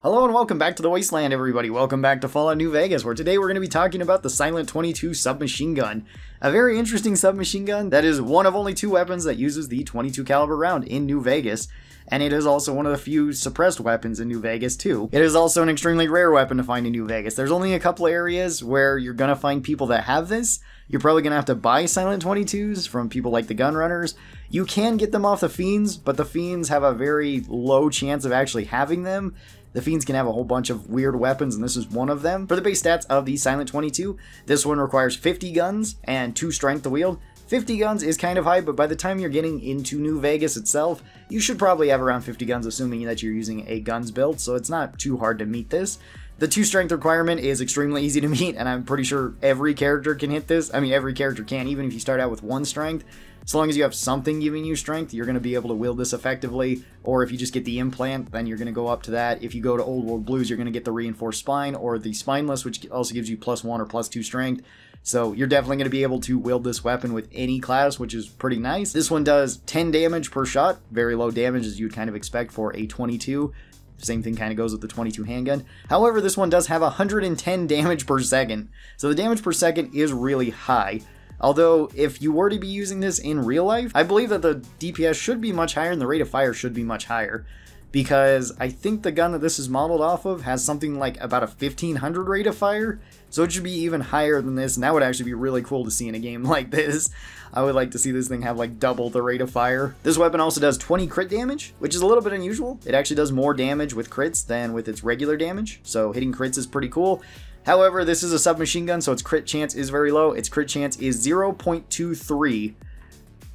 Hello and welcome back to the Wasteland, everybody. Welcome back to Fallout New Vegas, where today we're going to be talking about the Silent 22 submachine gun. A very interesting submachine gun that is one of only two weapons that uses the 22 caliber round in New Vegas. And it is also one of the few suppressed weapons in New Vegas, too. It is also an extremely rare weapon to find in New Vegas. There's only a couple areas where you're going to find people that have this. You're probably going to have to buy Silent 22s from people like the gun runners. You can get them off the Fiends, but the Fiends have a very low chance of actually having them. The Fiends can have a whole bunch of weird weapons, and this is one of them. For the base stats of the Silent 22, this one requires 50 guns and 2 strength to wield. 50 guns is kind of high, but by the time you're getting into New Vegas itself, you should probably have around 50 guns, assuming that you're using a guns build, so it's not too hard to meet this. The 2 strength requirement is extremely easy to meet, and I'm pretty sure every character can hit this. I mean, every character can, even if you start out with 1 strength. As long as you have something giving you strength, you're going to be able to wield this effectively. Or if you just get the implant, then you're going to go up to that. If you go to Old World Blues, you're going to get the reinforced spine or the spineless, which also gives you +1 or +2 strength. So you're definitely going to be able to wield this weapon with any class, which is pretty nice. This one does 10 damage per shot, very low damage as you'd kind of expect for a 22. Same thing kind of goes with the 22 handgun. However, this one does have 110 damage per second. So the damage per second is really high. Although, if you were to be using this in real life, I believe that the DPS should be much higher and the rate of fire should be much higher. Because I think the gun that this is modeled off of has something like about a 1500 rate of fire. So it should be even higher than this, and that would actually be really cool to see in a game like this. I would like to see this thing have like double the rate of fire. This weapon also does 20 crit damage, which is a little bit unusual. It actually does more damage with crits than with its regular damage, so hitting crits is pretty cool. However, this is a submachine gun, so its crit chance is very low. Its crit chance is 0.23.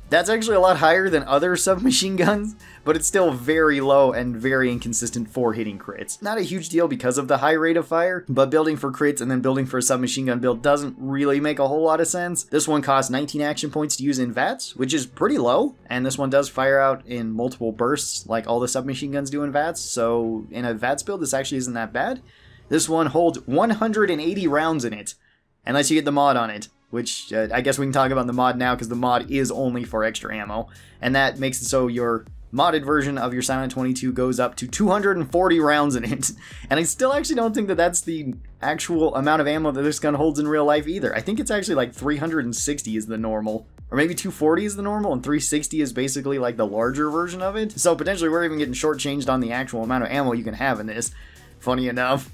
That's actually a lot higher than other submachine guns, but it's still very low and very inconsistent for hitting crits. Not a huge deal because of the high rate of fire, but building for crits and then building for a submachine gun build doesn't really make a whole lot of sense. This one costs 19 action points to use in VATS, which is pretty low, and this one does fire out in multiple bursts like all the submachine guns do in VATS, so in a VATS build this actually isn't that bad. This one holds 180 rounds in it, unless you get the mod on it, which I guess we can talk about the mod now because the mod is only for extra ammo, and that makes it so your modded version of your Silent 22 goes up to 240 rounds in it. And I still actually don't think that that's the actual amount of ammo that this gun holds in real life either. I think it's actually like 360 is the normal, or maybe 240 is the normal, and 360 is basically like the larger version of it. So potentially we're even getting shortchanged on the actual amount of ammo you can have in this, funny enough.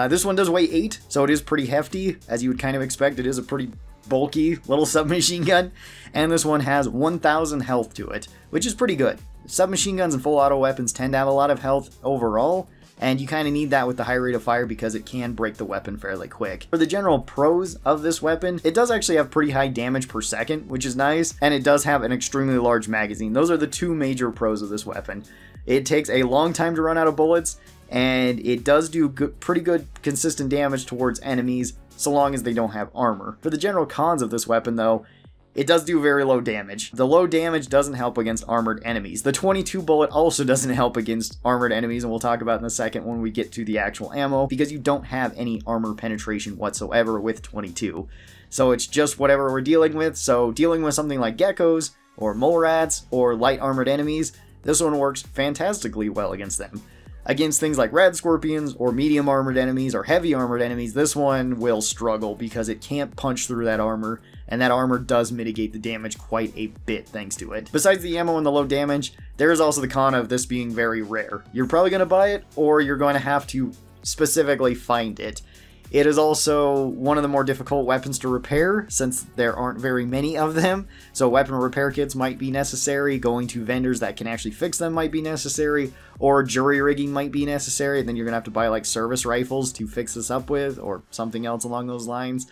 This one does weigh 8, so it is pretty hefty, as you would kind of expect. It is a pretty bulky little submachine gun, and this one has 1000 health to it, which is pretty good. Submachine guns and full auto weapons tend to have a lot of health overall, and you kind of need that with the high rate of fire because it can break the weapon fairly quick. For the general pros of this weapon, it does actually have pretty high damage per second, which is nice, and it does have an extremely large magazine. Those are the two major pros of this weapon. It takes a long time to run out of bullets, and it does do pretty good consistent damage towards enemies so long as they don't have armor. For the general cons of this weapon though, it does do very low damage. The low damage doesn't help against armored enemies. The 22 bullet also doesn't help against armored enemies, and we'll talk about in a second when we get to the actual ammo, because you don't have any armor penetration whatsoever with 22. So it's just whatever we're dealing with. So dealing with something like geckos or mole rats or light armored enemies, this one works fantastically well against them. Against things like rad scorpions or medium armored enemies or heavy armored enemies, this one will struggle because it can't punch through that armor, and that armor does mitigate the damage quite a bit thanks to it. Besides the ammo and the low damage, there is also the con of this being very rare. You're probably going to buy it, or you're going to have to specifically find it. It is also one of the more difficult weapons to repair since there aren't very many of them, so weapon repair kits might be necessary, going to vendors that can actually fix them might be necessary, or jury rigging might be necessary, and then you're going to have to buy like service rifles to fix this up with, or something else along those lines.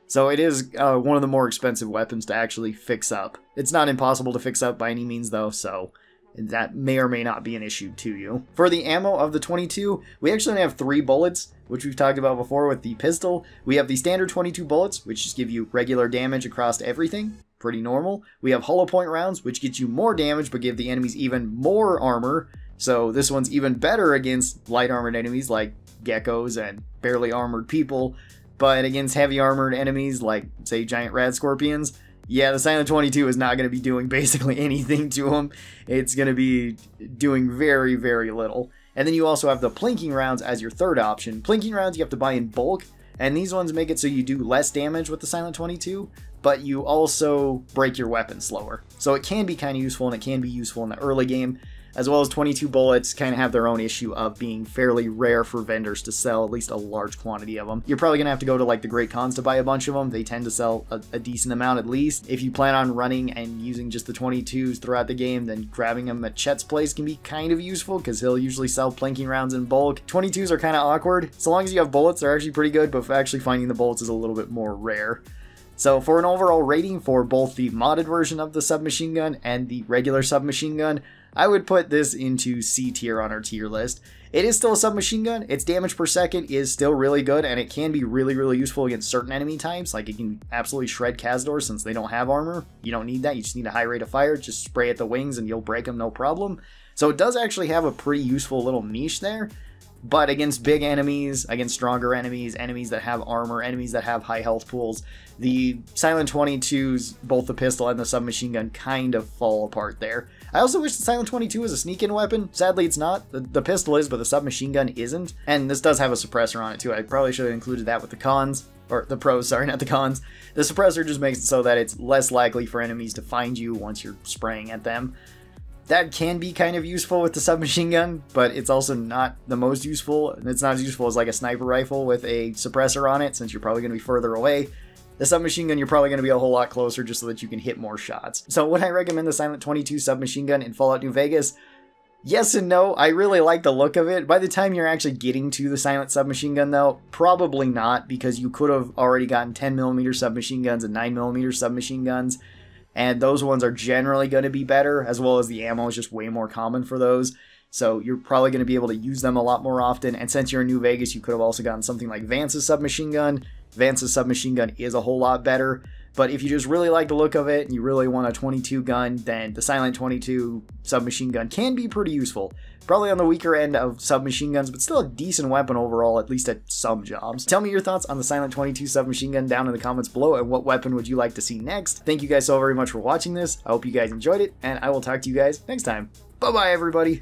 So it is one of the more expensive weapons to actually fix up. It's not impossible to fix up by any means though, so that may or may not be an issue to you. For the ammo of the 22, we actually only have 3 bullets, which we've talked about before with the pistol. We have the standard 22 bullets, which just give you regular damage across everything. Pretty normal. We have hollow point rounds, which get you more damage, but give the enemies even more armor. So this one's even better against light armored enemies like geckos and barely armored people. But against heavy armored enemies like, say, giant rad scorpions, yeah, the Silent 22 is not going to be doing basically anything to them. It's going to be doing very, very little. And then you also have the plinking rounds as your third option. Plinking rounds you have to buy in bulk, and these ones make it so you do less damage with the Silent 22, but you also break your weapon slower. So it can be kind of useful, and it can be useful in the early game, as well as 22 bullets kind of have their own issue of being fairly rare for vendors to sell at least a large quantity of them. You're probably going to have to go to like the Great Khans to buy a bunch of them. They tend to sell a decent amount at least. If you plan on running and using just the 22s throughout the game, then grabbing them at Chet's place can be kind of useful because he'll usually sell plinking rounds in bulk. 22s are kind of awkward. So long as you have bullets, they're actually pretty good, but actually finding the bullets is a little bit more rare. So for an overall rating for both the modded version of the submachine gun and the regular submachine gun, I would put this into C tier on our tier list. It is still a submachine gun. Its damage per second is still really good, and it can be really, really useful against certain enemy types. Like, it can absolutely shred Khazadors since they don't have armor. You don't need that. You just need a high rate of fire. Just spray at the wings and you'll break them, no problem. So it does actually have a pretty useful little niche there. But against big enemies, against stronger enemies, enemies that have armor, enemies that have high health pools, the Silent 22s, both the pistol and the submachine gun, kind of fall apart there. I also wish the Silent 22 was a sneak-in weapon. Sadly, it's not. The pistol is, but the submachine gun isn't. And this does have a suppressor on it, too. I probably should have included that with the cons. Or the pros, sorry, not the cons. The suppressor just makes it so that it's less likely for enemies to find you once you're spraying at them. That can be kind of useful with the submachine gun, but it's also not the most useful. It's not as useful as like a sniper rifle with a suppressor on it, since you're probably going to be further away. The submachine gun, you're probably going to be a whole lot closer just so that you can hit more shots. So would I recommend the Silent 22 submachine gun in Fallout New Vegas? Yes and no. I really like the look of it. By the time you're actually getting to the Silent submachine gun though, probably not, because you could have already gotten 10mm submachine guns and 9mm submachine guns. And those ones are generally going to be better, as well as the ammo is just way more common for those. So you're probably going to be able to use them a lot more often. And since you're in New Vegas, you could have also gotten something like Vance's submachine gun. Vance's submachine gun is a whole lot better. But if you just really like the look of it and you really want a 22 gun, then the Silent 22 submachine gun can be pretty useful. Probably on the weaker end of submachine guns, but still a decent weapon overall, at least at some jobs. Tell me your thoughts on the Silent 22 submachine gun down in the comments below, and what weapon would you like to see next. Thank you guys so very much for watching this. I hope you guys enjoyed it, and I will talk to you guys next time. Bye-bye, everybody!